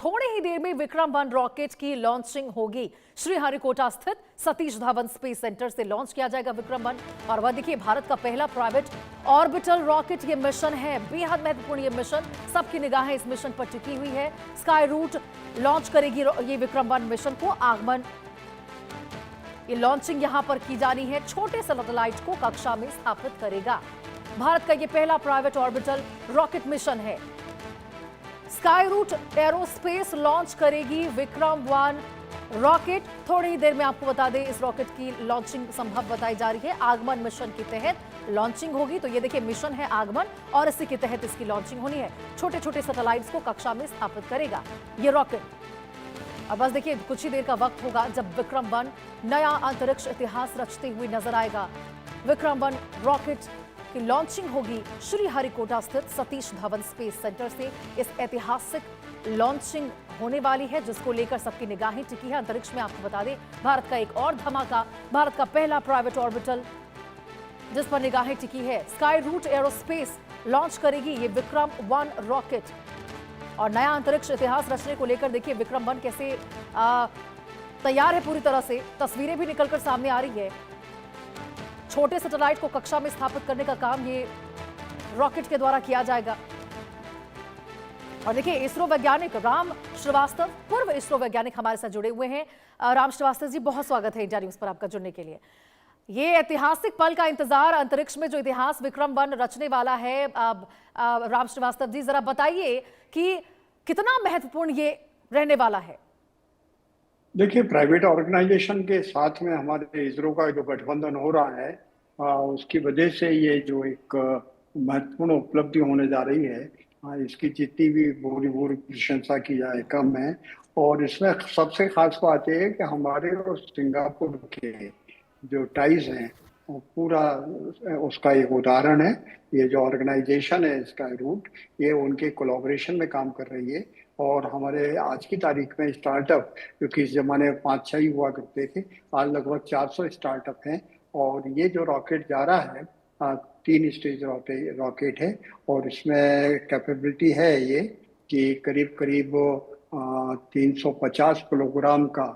थोड़ी ही देर में विक्रम-1 रॉकेट की लॉन्चिंग होगी। श्रीहरिकोटा स्थित सतीश धवन स्पेस सेंटर से लॉन्च किया जाएगा विक्रम-1। और वह देखिए, भारत का पहला प्राइवेट ऑर्बिटल रॉकेट ये मिशन है। बेहद महत्वपूर्ण ये मिशन, सबकी निगाहें इस मिशन पर टिकी हुई है। स्काई रूट लॉन्च करेगी ये विक्रम-1 मिशन को। आगमन, ये लॉन्चिंग यहां पर की जानी है। छोटे सैटेलाइट को कक्षा में स्थापित करेगा। भारत का ये पहला प्राइवेट ऑर्बिटल रॉकेट मिशन है। स्काई रूट एरोस्पेस लॉन्च करेगी विक्रम-1 रॉकेट। थोड़ी ही देर में आपको बता दें, इस रॉकेट की लॉन्चिंग संभव बताई जा रही है। आगमन मिशन के तहत लॉन्चिंग होगी। तो ये देखिए, मिशन है आगमन और इसी के तहत इसकी लॉन्चिंग होनी है। छोटे छोटे सैटेलाइट्स को कक्षा में स्थापित करेगा ये रॉकेट। अब बस देखिए, कुछ ही देर का वक्त होगा जब विक्रम-1 नया अंतरिक्ष इतिहास रचते हुए नजर आएगा। विक्रम-1 रॉकेट की लॉन्चिंग होगी श्रीहरिकोटा स्थित सतीश धवन स्पेस सेंटर से। इस ऐतिहासिक लॉन्चिंग होने वाली है, जिसको लेकर सबकी निगाहें टिकी है। अंतरिक्ष में आपको बता दें, भारत का एक और धमाका, भारत का पहला प्राइवेट ऑर्बिटल जिस पर निगाहें टिकी है। स्काई रूट एरोस्पेस लॉन्च करेगी ये विक्रम-1 रॉकेट। और नया अंतरिक्ष इतिहास रचने को लेकर देखिए, विक्रम-1 कैसे तैयार है पूरी तरह से। तस्वीरें भी निकलकर सामने आ रही है। छोटे सैटेलाइट को कक्षा में स्थापित करने का काम ये रॉकेट के द्वारा किया जाएगा। और देखिए, इसरो वैज्ञानिक राम श्रीवास्तव, पूर्व इसरो वैज्ञानिक हमारे साथ जुड़े हुए हैं। राम श्रीवास्तव जी, बहुत स्वागत है इंडिया न्यूज पर आपका जुड़ने के लिए। ये ऐतिहासिक पल का इंतजार, अंतरिक्ष में जो इतिहास विक्रम-1 रचने वाला है, राम श्रीवास्तव जी जरा बताइए कि कितना महत्वपूर्ण ये रहने वाला है। देखिए, प्राइवेट ऑर्गेनाइजेशन के साथ में हमारे इसरो का जो गठबंधन हो रहा है, उसकी वजह से ये जो एक महत्वपूर्ण उपलब्धि होने जा रही है, इसकी जितनी भी पूरी प्रशंसा की जाए कम है। और इसमें सबसे खास बात यह है कि हमारे और सिंगापुर के जो टाइज हैं, वो पूरा उसका एक उदाहरण है। ये जो ऑर्गेनाइजेशन है स्काई रूट, ये उनके कोलैबोरेशन में काम कर रही है। और हमारे आज की तारीख में स्टार्टअप, क्योंकि इस जमाने में 5-6 ही हुआ करते थे, आज लगभग 400 स्टार्टअप हैं। और ये जो रॉकेट जा रहा है, 3 स्टेज रॉकेट है। और इसमें कैपेबिलिटी है ये कि करीब 350 किलोग्राम का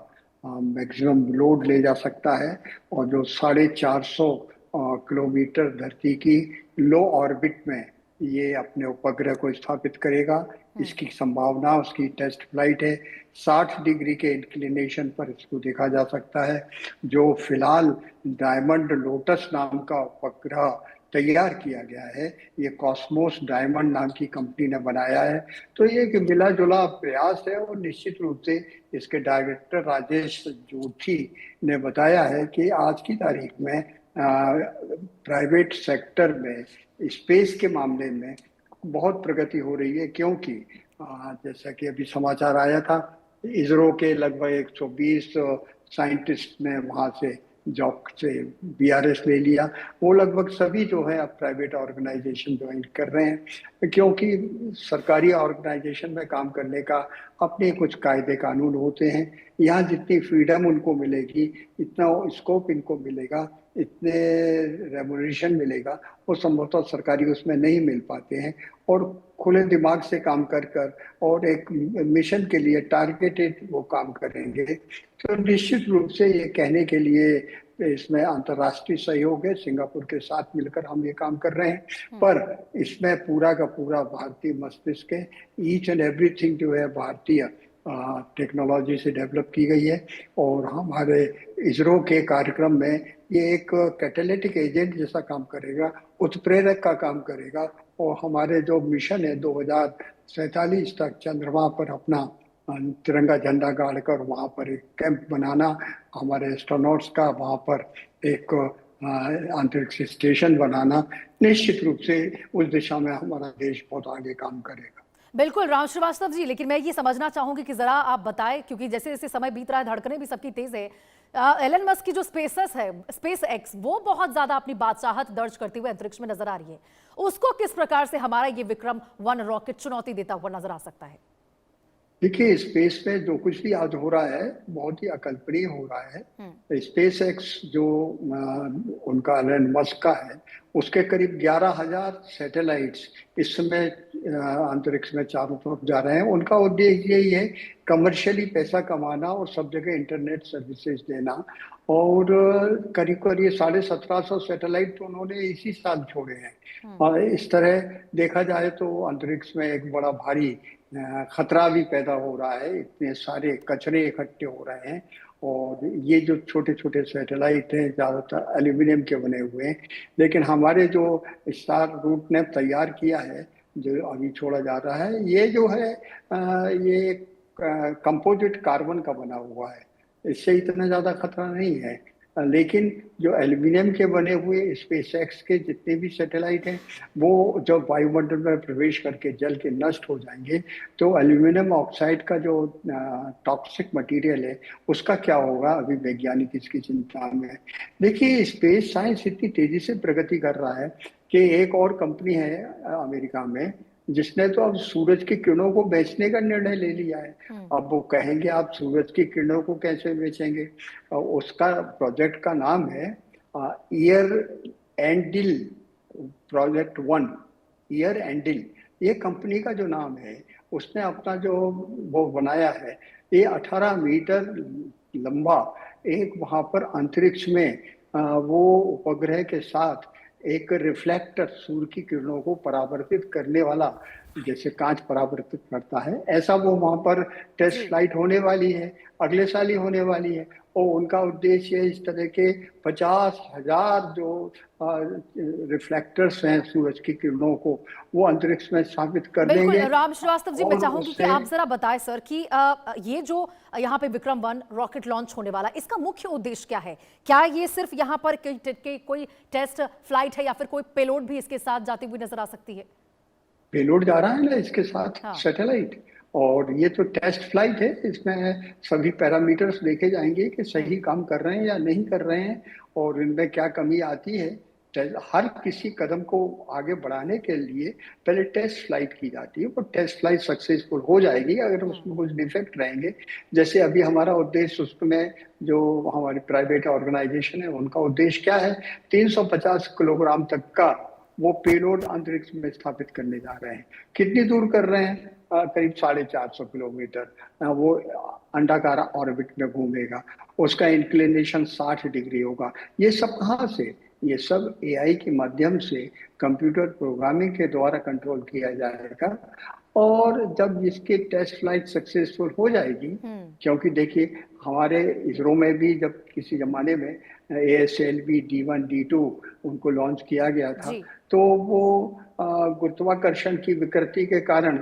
मैक्सिमम लोड ले जा सकता है। और जो 450 किलोमीटर धरती की लो ऑर्बिट में ये अपने उपग्रह को स्थापित करेगा। इसकी संभावना, उसकी टेस्ट फ्लाइट है। 60 डिग्री के इंक्लिनेशन पर इसको देखा जा सकता है। जो फिलहाल डायमंड लोटस नाम का उपग्रह तैयार किया गया है, ये कॉस्मोस डायमंड नाम की कंपनी ने बनाया है। तो ये एक मिला जुला प्रयास है। और निश्चित रूप से इसके डायरेक्टर राजेश जोशी ने बताया है कि आज की तारीख में प्राइवेट सेक्टर में स्पेस के मामले में बहुत प्रगति हो रही है। क्योंकि जैसा कि अभी समाचार आया था, इसरो के लगभग 120 साइंटिस्ट ने वहाँ से जॉब से BRS ले लिया। वो लगभग सभी जो है अब प्राइवेट ऑर्गेनाइजेशन ज्वाइन कर रहे हैं। क्योंकि सरकारी ऑर्गेनाइजेशन में काम करने का अपने कुछ कायदे कानून होते हैं। यहाँ जितनी फ्रीडम उनको मिलेगी, इतना स्कोप इनको मिलेगा, इतने रेमुनरेशन मिलेगा, वो संभवतः सरकारी उसमें नहीं मिल पाते हैं। और खुले दिमाग से काम कर और एक मिशन के लिए टारगेटेड वो काम करेंगे। तो निश्चित रूप से ये कहने के लिए इसमें अंतर्राष्ट्रीय सहयोग है। सिंगापुर के साथ मिलकर हम ये काम कर रहे हैं। पर इसमें पूरा का पूरा भारतीय मस्तिष्क है। ईच एंड एवरीथिंग जो है भारतीय टेक्नोलॉजी से डेवलप की गई है। और हमारे इसरो के कार्यक्रम में ये एक कैटालिटिक एजेंट जैसा काम करेगा, उत्प्रेरक का काम करेगा। और हमारे जो मिशन है 2047 तक चंद्रमा पर अपना तिरंगा झंडा गाड़कर वहाँ पर एक कैंप बनाना, हमारे एस्ट्रोनॉट्स का वहाँ पर एक अंतरिक्ष स्टेशन बनाना, निश्चित रूप से उस दिशा में हमारा देश बहुत आगे काम करेगा। बिल्कुल राम श्रीवास्तव जी, लेकिन मैं ये समझना चाहूंगी कि जरा आप बताएं, क्योंकि जैसे जैसे समय बीत रहा है, धड़कनें भी सबकी तेज है। एलन मस्क की जो स्पेस एक्स, वो बहुत ज्यादा अपनी बादशाहत दर्ज करते हुए अंतरिक्ष में नजर आ रही है। उसको किस प्रकार से हमारा ये विक्रम-1 रॉकेट चुनौती देता हुआ नजर आ सकता है? देखिए, स्पेस में जो कुछ भी आज हो रहा है बहुत ही अकल्पनीय हो रहा है। स्पेस एक्स जो उनका एलन मस्क का है, उसके करीब 11,000 सैटेलाइट्स इस समय अंतरिक्ष में चारों तरफ जा रहे हैं। उनका उद्देश्य यही है, कमर्शियली पैसा कमाना और सब जगह इंटरनेट सर्विसेज देना। और करीब करीब ये 1750 सैटेलाइट तो उन्होंने इसी साल छोड़े हैं। और इस तरह देखा जाए तो अंतरिक्ष में एक बड़ा भारी खतरा भी पैदा हो रहा है, इतने सारे कचरे इकट्ठे हो रहे हैं। और ये जो छोटे छोटे सैटेलाइट हैं ज़्यादातर एल्यूमिनियम के बने हुए हैं, लेकिन हमारे जो स्टार रूट ने तैयार किया है, जो अभी छोड़ा जा रहा है, ये जो है ये कंपोजिट कार्बन का बना हुआ है। इससे इतना ज़्यादा खतरा नहीं है। लेकिन जो एल्यूमिनियम के बने हुए स्पेस एक्स के जितने भी सैटेलाइट हैं, वो जब वायुमंडल में प्रवेश करके जल के नष्ट हो जाएंगे तो एल्यूमिनियम ऑक्साइड का जो टॉक्सिक मटेरियल है उसका क्या होगा, अभी वैज्ञानिक इसकी चिंता में है। देखिए, स्पेस साइंस इतनी तेजी से प्रगति कर रहा है कि एक और कंपनी है अमेरिका में जिसने तो अब सूरज की किरणों को बेचने का निर्णय ले लिया है। अब वो कहेंगे आप सूरज की किरणों को कैसे बेचेंगे। उसका प्रोजेक्ट का नाम है ईयर एंडिल प्रोजेक्ट 1। ईयर एंडिल ये कंपनी का जो नाम है, उसने अपना जो वो बनाया है, ये 18 मीटर लंबा एक वहां पर अंतरिक्ष में वो उपग्रह के साथ एक रिफ्लेक्टर, सूर्य की किरणों को परावर्तित करने वाला, जैसे कांच परावर्तित करता है, ऐसा वो वहां पर टेस्ट फ्लाइट होने वाली है, अगले साल ही होने वाली है। और उनका उद्देश्य इस तरह के 50,000 जो रिफ्लेक्टर्स हैं सूरज की किरणों को, वो अंतरिक्ष में स्थापित कर बिल्कुल देंगे। राम श्रीवास्तव जी, मैं और चाहूंगी कि उससे आप जरा बताएं सर कि ये जो यहाँ पे विक्रम-1 रॉकेट लॉन्च होने वाला, इसका मुख्य उद्देश्य क्या है? क्या ये सिर्फ यहाँ पर कोई टेस्ट फ्लाइट है या फिर कोई पेलोड भी इसके साथ जाती हुई नजर आ सकती है? पेलोड जा रहा है ना इसके साथ, हाँ। सैटेलाइट। और ये तो टेस्ट फ्लाइट है, इसमें सभी पैरामीटर्स देखे जाएंगे कि सही काम कर रहे हैं या नहीं कर रहे हैं और इनमें क्या कमी आती है। हर किसी कदम को आगे बढ़ाने के लिए पहले टेस्ट फ्लाइट की जाती है। वो टेस्ट फ्लाइट सक्सेसफुल हो जाएगी अगर उसमें कुछ डिफेक्ट रहेंगे। जैसे अभी हमारा उद्देश्य, उसमें जो हमारी प्राइवेट ऑर्गेनाइजेशन है उनका उद्देश्य क्या है, 350 किलोग्राम तक का वो पेलोड अंतरिक्ष में स्थापित करने जा रहे हैं। कितनी दूर कर रहे हैं? करीब 450 किलोमीटर वो अंडाकार ऑर्बिट में घूमेगा। उसका इंक्लिनेशन 60 डिग्री होगा। ये सब कहाँ से? ये सब एआई के माध्यम से कंप्यूटर प्रोग्रामिंग के द्वारा कंट्रोल किया जाएगा। और जब इसकी टेस्ट फ्लाइट सक्सेसफुल हो जाएगी, क्योंकि देखिए हमारे इसरो में भी जब किसी जमाने में ASLV D1 D2 उनको लॉन्च किया गया था, तो वो गुरुत्वाकर्षण की विकृति के कारण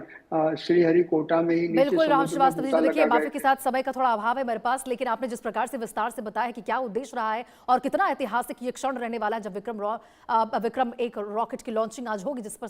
श्रीहरिकोटा में ही बिल्कुल राम समुद्र श्रीवास्तव में जी, देखिए लगा माफी के साथ समय का थोड़ा अभाव है मेरे पास, लेकिन आपने जिस प्रकार से विस्तार से बताया कि क्या उद्देश्य रहा है और कितना ऐतिहासिक ये क्षण रहने वाला है जब विक्रम-1 रॉकेट की लॉन्चिंग आज होगी, जिस पर